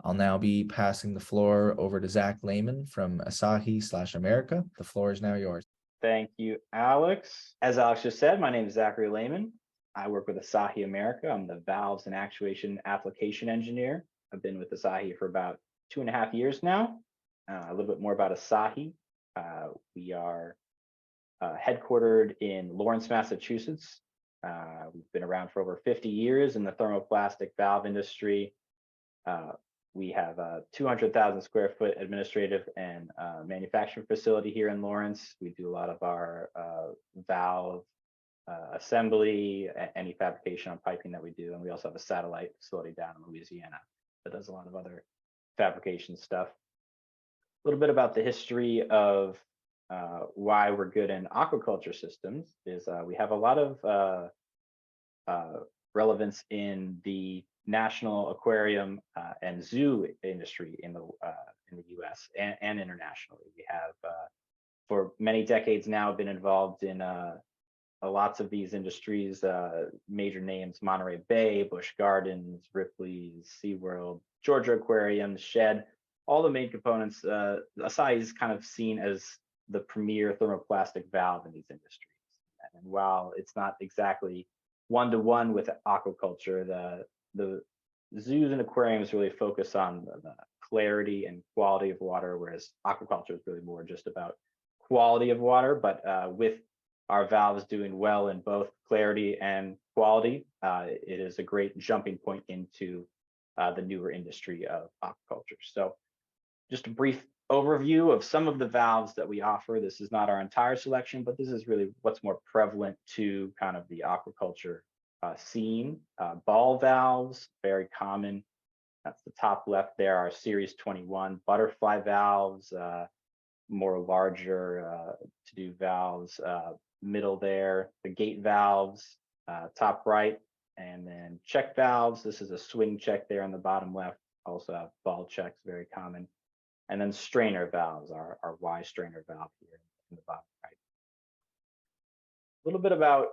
I'll now be passing the floor over to Zach Lehman from Asahi/America. The floor is now yours. Thank you, Alex. As Alex just said, my name is Zachary Lehman. I work with Asahi America. I'm the valves and actuation application engineer. I've been with Asahi for about 2.5 years now. A little bit more about Asahi. We are headquartered in Lawrence, Massachusetts. We've been around for over 50 years in the thermoplastic valve industry. We have a 200,000 square foot administrative and manufacturing facility here in Lawrence. We do a lot of our valve assembly, any fabrication on piping that we do. And we also have a satellite facility down in Louisiana that does a lot of other fabrication stuff. A little bit about the history of why we're good in aquaculture systems is we have a lot of relevance in the national aquarium and zoo industry in the U.S. and internationally. We have for many decades now been involved in lots of these industries, major names: Monterey Bay, Busch Gardens, Ripley's, SeaWorld, Georgia Aquarium, Shed. All the main components. Asahi is kind of seen as the premier thermoplastic valve in these industries. And while it's not exactly one-to-one with aquaculture, the zoos and aquariums really focus on the clarity and quality of water, whereas aquaculture is really more just about quality of water. But with our valves doing well in both clarity and quality, it is a great jumping point into the newer industry of aquaculture. So just a brief overview of some of the valves that we offer. This is not our entire selection, but this is really what's more prevalent to kind of the aquaculture scene. Ball valves, very common. That's the top left there, our Series 21 butterfly valves, more larger to do valves. Middle there, the gate valves, top right, and then check valves. This is a swing check there on the bottom left. Also have ball checks, very common. And then strainer valves, our Y strainer valve here in the bottom right. A little bit about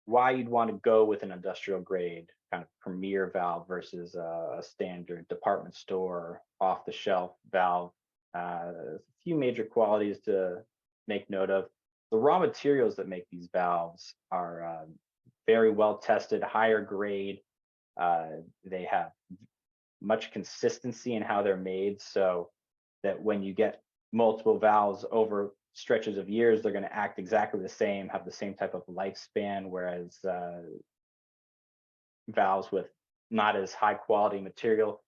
why you'd want to go with an industrial grade kind of premier valve versus a standard department store off the shelf valve. There's a few major qualities to make note of. The raw materials that make these valves are very well tested, higher grade. They have much consistency in how they're made, so that when you get multiple valves over stretches of years, they're going to act exactly the same, have the same type of lifespan, whereas valves with not as high quality material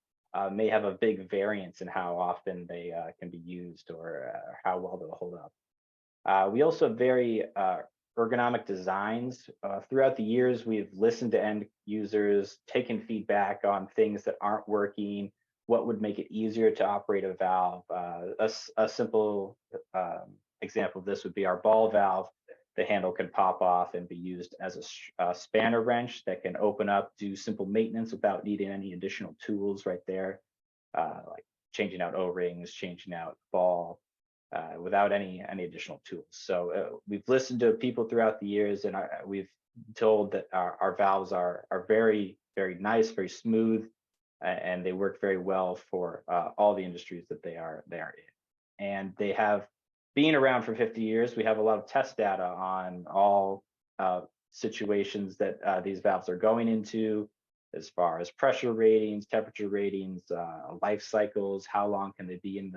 may have a big variance in how often they can be used or how well they'll hold up. We also have very ergonomic designs. Throughout the years, we've listened to end users, taken feedback on things that aren't working, what would make it easier to operate a valve. A simple example of this would be our ball valve. The handle can pop off and be used as a spanner wrench that can open up, do simple maintenance without needing any additional tools right there, like changing out O-rings, changing out ball, without any additional tools. So we've listened to people throughout the years, and we've told that our valves are very, very nice, very smooth, and they work very well for all the industries that they are in. And they have been around for 50 years. We have a lot of test data on all situations that these valves are going into, as far as pressure ratings, temperature ratings, life cycles, how long can they be in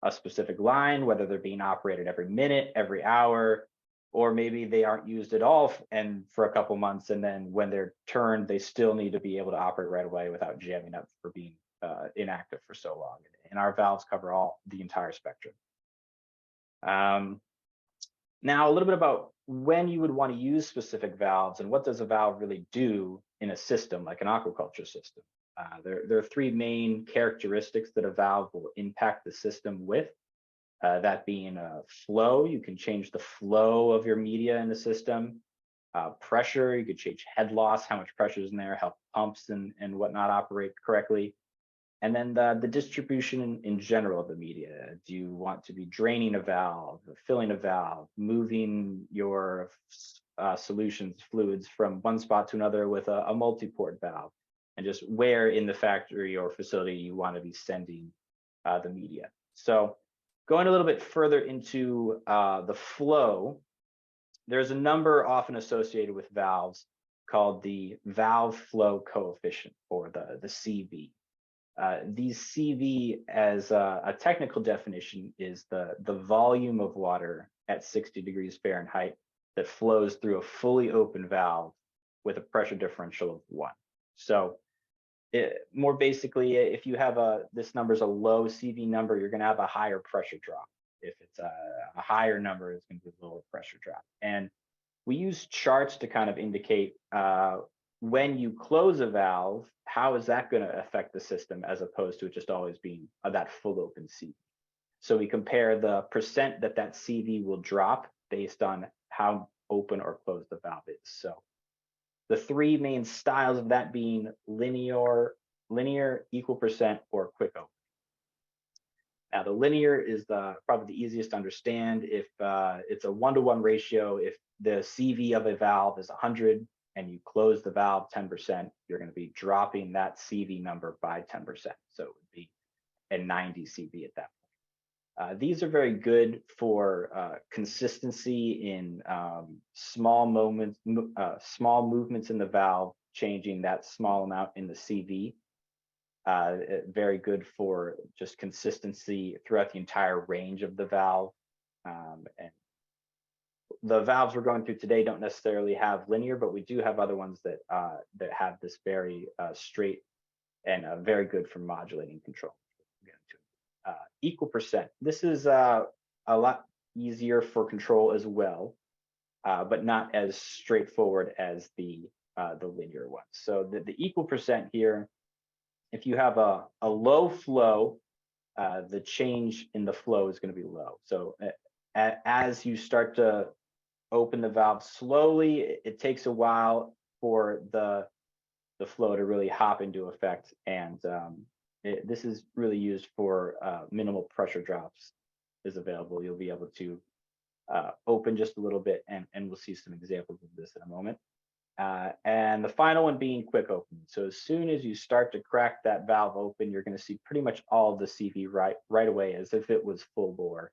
a specific line, whether they're being operated every minute, every hour, or maybe they aren't used at all and for a couple months, and then when they're turned, they still need to be able to operate right away without jamming up for being inactive for so long. And our valves cover the entire spectrum. Now, a little bit about when you would want to use specific valves and what does a valve really do in a system like an aquaculture system. There are three main characteristics that a valve will impact the system with. That being flow, you can change the flow of your media in the system. Pressure, you could change head loss, how much pressure is in there, help pumps and whatnot operate correctly. And then the distribution in general of the media. Do you want to be draining a valve, filling a valve, moving your solutions, fluids from one spot to another with a multi-port valve? and just where in the factory or facility you want to be sending the media. So going a little bit further into the flow, there's a number often associated with valves called the valve flow coefficient, or the CV. These CV, as a technical definition, is the volume of water at 60 degrees Fahrenheit that flows through a fully open valve with a pressure differential of 1. So more basically, if you have this number is a low CV number, you're going to have a higher pressure drop. If it's a higher number, it's going to be a lower pressure drop. And we use charts to kind of indicate when you close a valve, how is that going to affect the system, as opposed to it just always being that full open CV. So we compare the percent that CV will drop based on how open or closed the valve is. So the three main styles of that being linear, equal percent, or quick open. Now the linear is probably the easiest to understand. If it's a 1-to-1 ratio, if the CV of a valve is 100 and you close the valve 10%, you're going to be dropping that CV number by 10%. So it would be a 90 CV at that point. These are very good for consistency in small movements in the valve, changing that small amount in the CV. Very good for just consistency throughout the entire range of the valve. And the valves we're going through today don't necessarily have linear, but we do have other ones that have this very straight and very good for modulating control. Equal percent. This is a lot easier for control as well, but not as straightforward as the linear one. So the equal percent here, if you have a low flow, the change in the flow is going to be low. So as you start to open the valve slowly, it takes a while for the flow to really hop into effect. And this is really used for minimal pressure drops is available. You'll be able to open just a little bit, and we'll see some examples of this in a moment. And the final one being quick open. So as soon as you start to crack that valve open, you're going to see pretty much all of the CV right away, as if it was full bore.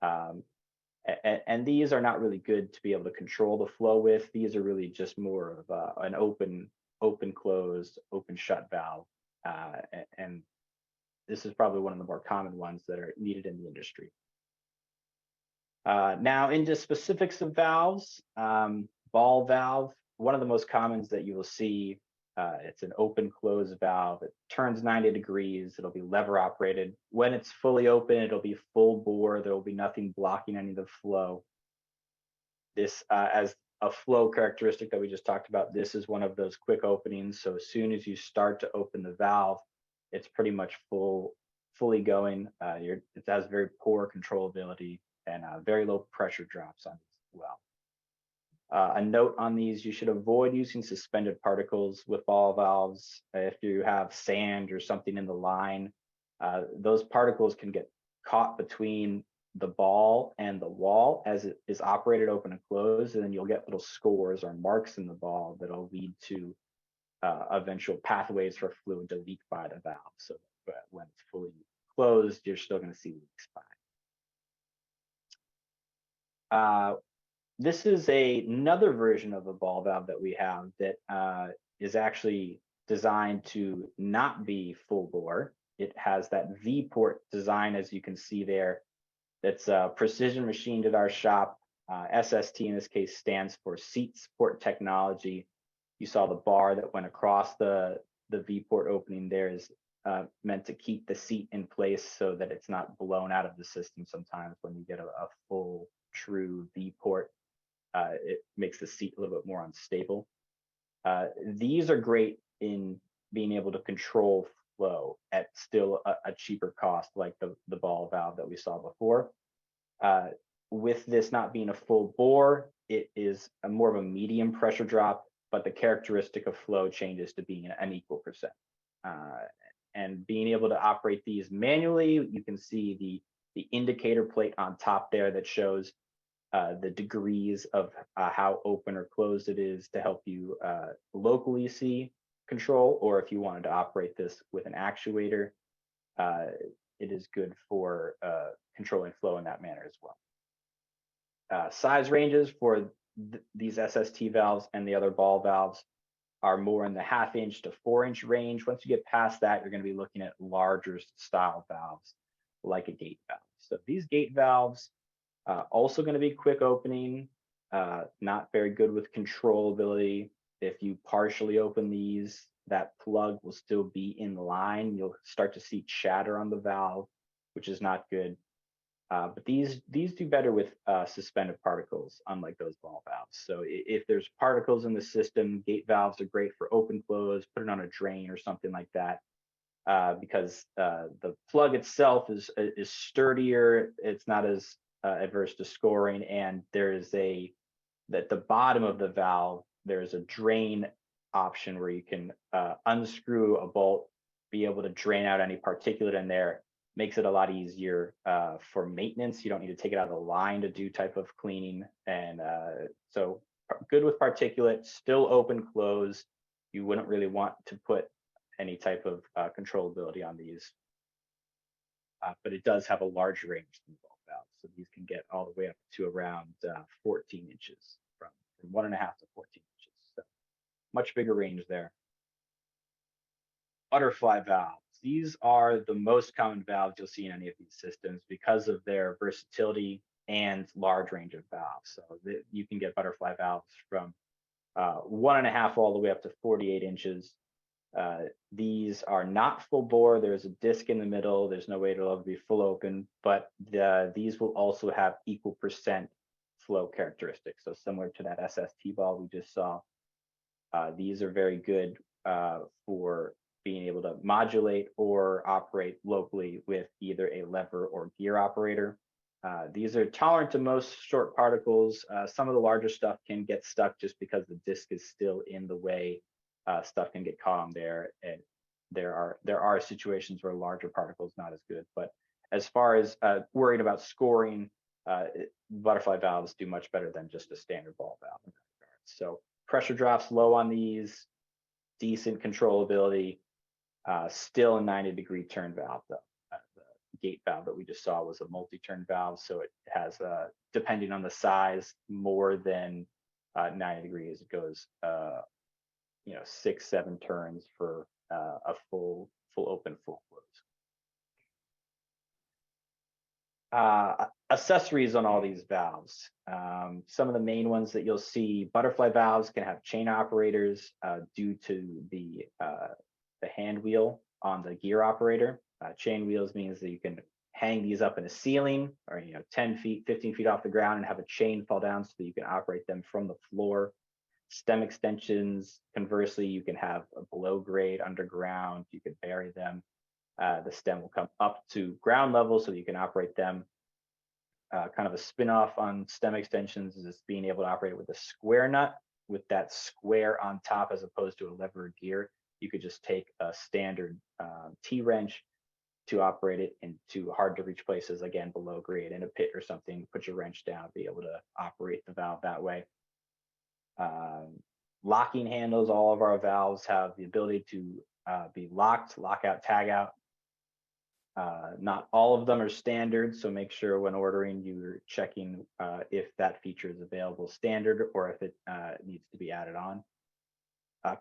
And these are not really good to be able to control the flow with. These are really just more of an open closed, open shut valve. And this is probably one of the more common ones that are needed in the industry. Now into specifics of valves, ball valve. One of the most commons that you will see, it's an open closed valve. It turns 90 degrees. It'll be lever operated. When it's fully open, it'll be full bore. There will be nothing blocking any of the flow. This, as a flow characteristic that we just talked about, this is one of those quick openings. So as soon as you start to open the valve, it's pretty much fully going. It has very poor controllability and very low pressure drops on it as well. A note on these, you should avoid using suspended particles with ball valves. If you have sand or something in the line, those particles can get caught between the ball and the wall as it is operated open and closed, and then you'll get little scores or marks in the ball that'll lead to eventual pathways for fluid to leak by the valve. So when it's fully closed, you're still going to see leaks by. This is another version of a ball valve that we have that is actually designed to not be full bore. It has that V-port design, as you can see there. That's precision machined at our shop. SST in this case stands for Seat Support Technology. You saw the bar that went across the V-port opening there is meant to keep the seat in place so that it's not blown out of the system sometimes when you get a full, true V-port. It makes the seat a little bit more unstable. These are great in being able to control flow at still a cheaper cost, like the ball valve that we saw before. With this not being a full bore, it is more of a medium pressure drop, but the characteristic of flow changes to being an equal percent. And being able to operate these manually, you can see the indicator plate on top there that shows the degrees of how open or closed it is to help you locally see control, or if you wanted to operate this with an actuator, uh, it is good for controlling flow in that manner as well. Size ranges for these SST valves and the other ball valves are more in the 1/2 inch to 4 inch range. Once you get past that, you're going to be looking at larger style valves like a gate valve. So these gate valves also going to be quick opening, not very good with controllability. If you partially open these, that plug will still be in line. You'll start to see chatter on the valve, which is not good. But these do better with suspended particles, unlike those ball valves. So if there's particles in the system, gate valves are great for open flows. Put it on a drain or something like that, because the plug itself is sturdier. It's not as adverse to scoring, and there is at the bottom of the valve there's a drain option where you can unscrew a bolt, be able to drain out any particulate in there. Makes it a lot easier for maintenance. You don't need to take it out of the line to do type of cleaning. And so good with particulate, still open, close. You wouldn't really want to put any type of controllability on these. But it does have a large range than ball valves. So these can get all the way up to around 14 inches, from 1.5 to 14 inches. So much bigger range there. Butterfly valves. These are the most common valves you'll see in any of these systems because of their versatility and large range of valves. So you can get butterfly valves from 1.5 all the way up to 48 inches. These are not full bore. There's a disc in the middle. There's no way it'll ever be full open, but these will also have equal percent flow characteristics. So similar to that SST ball we just saw, these are very good for being able to modulate or operate locally with either a lever or gear operator. These are tolerant to most short particles. Some of the larger stuff can get stuck just because the disc is still in the way. Stuff can get caught on there, and there are situations where larger particles not as good. But as far as worried about scoring, butterfly valves do much better than just a standard ball valve in that regard. So pressure drops low on these, decent controllability. Still a 90-degree turn valve though. The gate valve that we just saw was a multi-turn valve, so it has, depending on the size, more than 90 degrees. It goes, 6-7 turns for a full open, full close. Accessories on all these valves. Some of the main ones that you'll see: butterfly valves can have chain operators due to the hand wheel on the gear operator. Chain wheels means that you can hang these up in a ceiling, or 10 feet, 15 feet off the ground, and have a chain fall down so that you can operate them from the floor. Stem extensions, conversely, you can have a below grade underground. You can bury them. The stem will come up to ground level so that you can operate them. Kind of a spin-off on stem extensions is being able to operate with a square nut, with that square on top as opposed to a lever gear. You could just take a standard T-wrench to operate it into hard to reach places, again, below grade, in a pit or something, put your wrench down, be able to operate the valve that way. Locking handles, all of our valves have the ability to be locked, lock out, tag out. Not all of them are standard, so make sure when ordering you're checking if that feature is available standard or if it needs to be added on.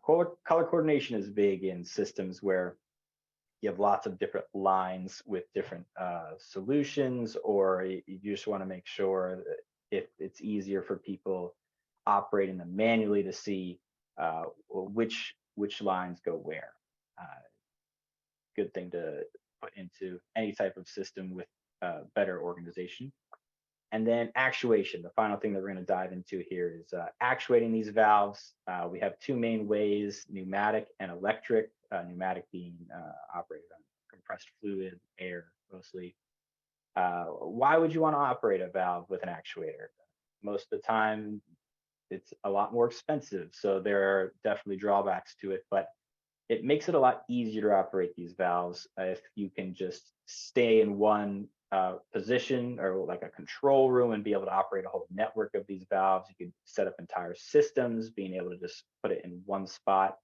Color coordination is big in systems where you have lots of different lines with different solutions, or you just want to make sure that if it's easier for people operating them manually to see which lines go where. Good thing to put into any type of system with better organization. And then actuation, the final thing that we're going to dive into here is actuating these valves. We have two main ways: pneumatic and electric. Pneumatic being operated on compressed fluid, air mostly. Why would you want to operate a valve with an actuator? Most of the time, it's a lot more expensive, so there are definitely drawbacks to it, but it makes it a lot easier to operate these valves if you can just stay in one position, or like a control room, and be able to operate a whole network of these valves. You can set up entire systems, being able to just put it in one spot.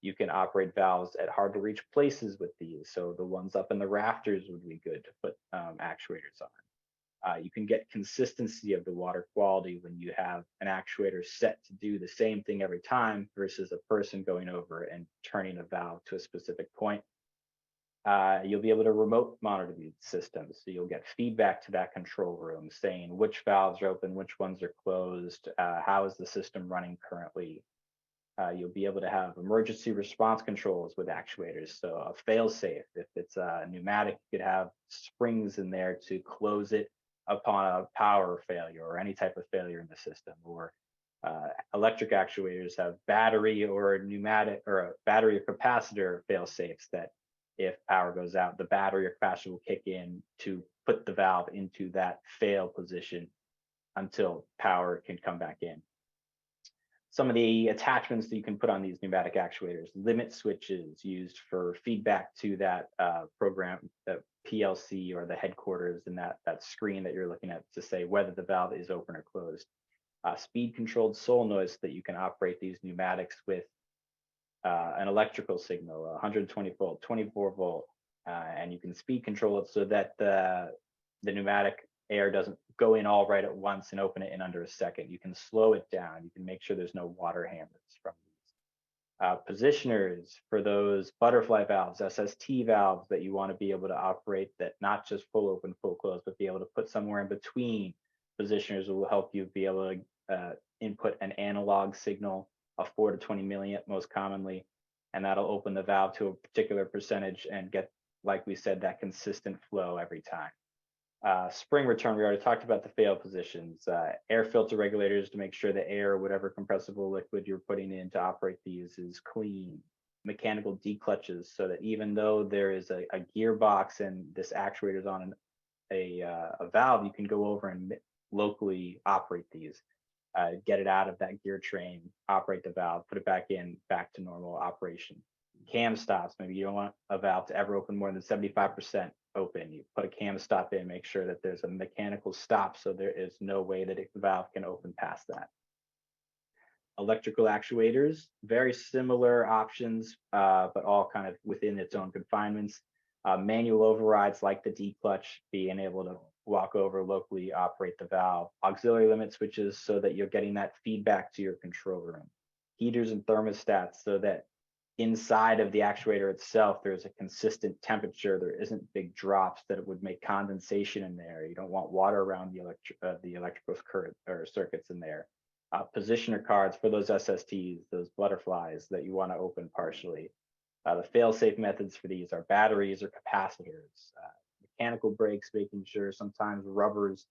You can operate valves at hard to reach places with these. So the ones up in the rafters would be good to put actuators on. You can get consistency of the water quality when you have an actuator set to do the same thing every time versus a person going over and turning a valve to a specific point. You'll be able to remote monitor these systems. So you'll get feedback to that control room saying which valves are open, which ones are closed, how is the system running currently. You'll be able to have emergency response controls with actuators. So a fail safe, if it's a pneumatic, you could have springs in there to close it upon a power failure or any type of failure in the system. Or electric actuators have battery or pneumatic or a battery or capacitor fail safes that if power goes out, the battery or capacitor will kick in to put the valve into that fail position until power can come back in. Some of the attachments that you can put on these pneumatic actuators, limit switches used for feedback to that program, the PLC or the headquarters, and that screen that you're looking at to say whether the valve is open or closed. Speed controlled solenoids that you can operate these pneumatics with an electrical signal, 120 volt, 24 volt, and you can speed control it so that the pneumatic air doesn't go in all right at once and open it in under a second. You can slow it down. You can make sure there's no water hammers from these. Positioners for those butterfly valves, SST valves that you want to be able to operate that not just full open, full close, but be able to put somewhere in between. Positioners will help you be able to input an analog signal of 4 to 20 millionth most commonly, and that'll open the valve to a particular percentage and get, like we said, that consistent flow every time. Spring return, we already talked about the fail positions, air filter regulators to make sure the air, whatever compressible liquid you're putting in to operate these is clean, mechanical declutches so that even though there is a gearbox and this actuator is on a valve, you can go over and locally operate these. Get it out of that gear train, operate the valve, put it back in, back to normal operation. Cam stops, maybe you don't want a valve to ever open more than 75% open. You put a cam stop in, make sure that there's a mechanical stop so there is no way that the valve can open past that. Electrical actuators, very similar options, but all kind of within its own confinements. Manual overrides like the D-clutch, being able to walk over locally, operate the valve. Auxiliary limit switches so that you're getting that feedback to your control room. Heaters and thermostats so that inside of the actuator itself, there's a consistent temperature. There isn't big drops that it would make condensation in there. You don't want water around the electrical current or circuits in there. Positioner cards for those SSTs, those butterflies that you want to open partially. The fail-safe methods for these are batteries or capacitors. Mechanical brakes, making sure sometimes rubbers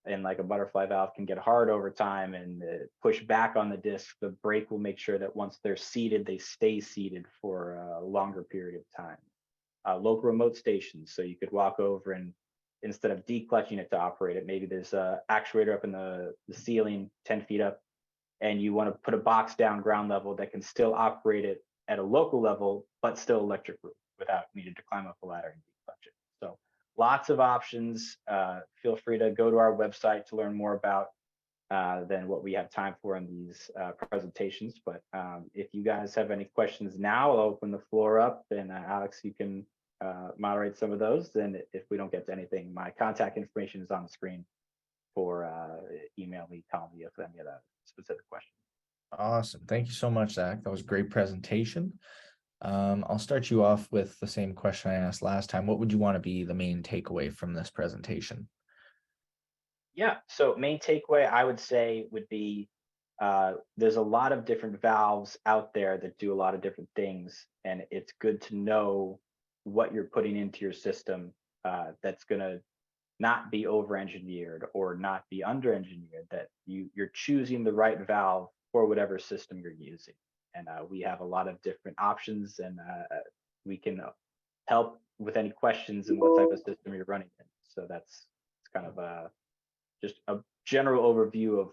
in like a butterfly valve can get hard over time and push back on the disc. The brake will make sure that once they're seated, they stay seated for a longer period of time. Local remote stations, so you could walk over and instead of declutching it to operate it, maybe there's a actuator up in the ceiling 10 feet up, and you want to put a box down ground level that can still operate it at a local level, but still electric without needing to climb up a ladder and declutch it. So lots of options. Feel free to go to our website to learn more about than what we have time for in these presentations. But if you guys have any questions now, I'll open the floor up, and Alex, you can moderate some of those. And if we don't get to anything, my contact information is on the screen for email me, call me if any of that specific questions. Awesome. Thank you so much, Zach. That was a great presentation. I'll start you off with the same question I asked last time. What would you want to be the main takeaway from this presentation? Yeah, so main takeaway I would say would be there's a lot of different valves out there that do a lot of different things, and it's good to know what you're putting into your system that's going to not be over-engineered or not be under-engineered, that you're choosing the right valve for whatever system you're using. And we have a lot of different options, and we can help with any questions and what type of system you're running in. So it's kind of just a general overview of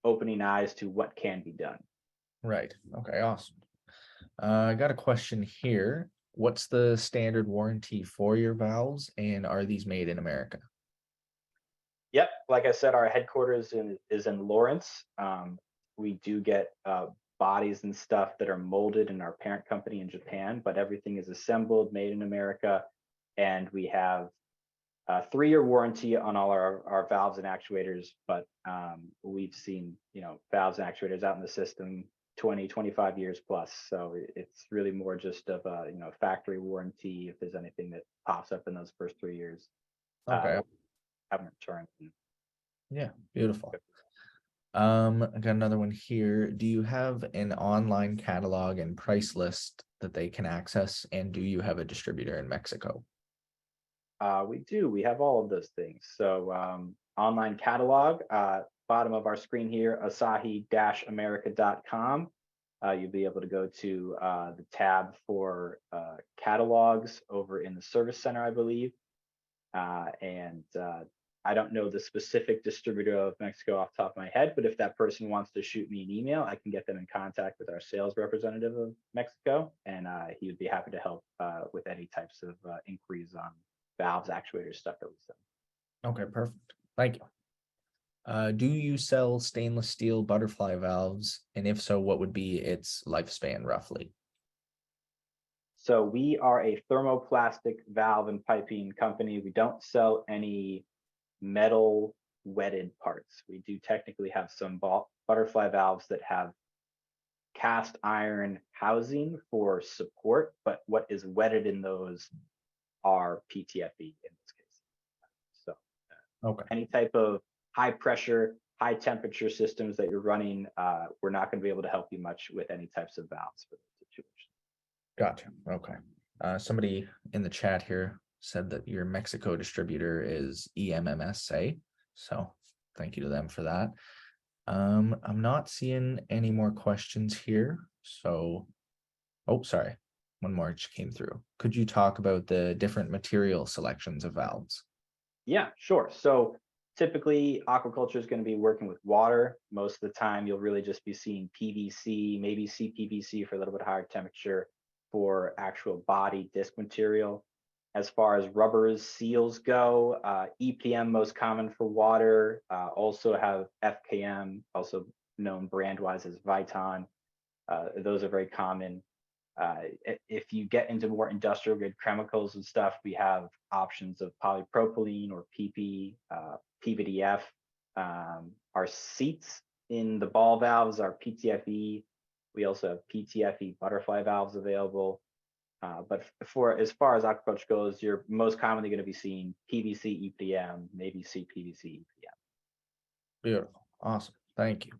opening eyes to what can be done. Right. Okay, awesome. I got a question here. What's the standard warranty for your valves, and are these made in America? Yep, like I said, our headquarters is in Lawrence. We do get bodies and stuff that are molded in our parent company in Japan, but everything is assembled, made in America, and we have a 3-year warranty on all our valves and actuators, but we've seen, valves and actuators out in the system 20, 25 years plus. So it's really more just of a, factory warranty. If there's anything that pops up in those first 3 years, Okay. have them returned. Yeah, beautiful. I got another one here. Do you have an online catalog and price list that they can access? And do you have a distributor in Mexico? We do. We have all of those things. So online catalog, bottom of our screen here, asahi-america.com. You'll be able to go to the tab for catalogs over in the service center, I believe. And I don't know the specific distributor of Mexico off the top of my head, but if that person wants to shoot me an email, I can get them in contact with our sales representative of Mexico, and he would be happy to help with any types of inquiries on valves, actuators, stuff that we sell. Okay, perfect. Thank you. Do you sell stainless steel butterfly valves? And if so, what would be its lifespan roughly? So we are a thermoplastic valve and piping company. We don't sell any metal wetted parts. We do technically have some butterfly valves that have cast iron housing for support, but what is wetted in those are PTFE in this case. So Okay. any type of high pressure, high temperature systems that you're running, we're not going to be able to help you much with any types of valves for the situation. Gotcha. Okay. Somebody in the chat here said that your Mexico distributor is EMMSA. So thank you to them for that. I'm not seeing any more questions here. So, oh, sorry. One more just came through. Could you talk about the different material selections of valves? Yeah, sure. So typically aquaculture is going to be working with water. Most of the time you'll really just be seeing PVC, maybe CPVC for a little bit higher temperature for actual body disc material. As far as rubbers, seals go, EPM most common for water. Also have FKM, also known brand-wise as Viton. Those are very common. If you get into more industrial grade chemicals and stuff, we have options of polypropylene or PP, PVDF. Our seats in the ball valves are PTFE. We also have PTFE butterfly valves available. But for as far as aquaculture goes, you're most commonly going to be seeing PVC EPDM, maybe CPVC EPDM. Beautiful. Awesome. Thank you.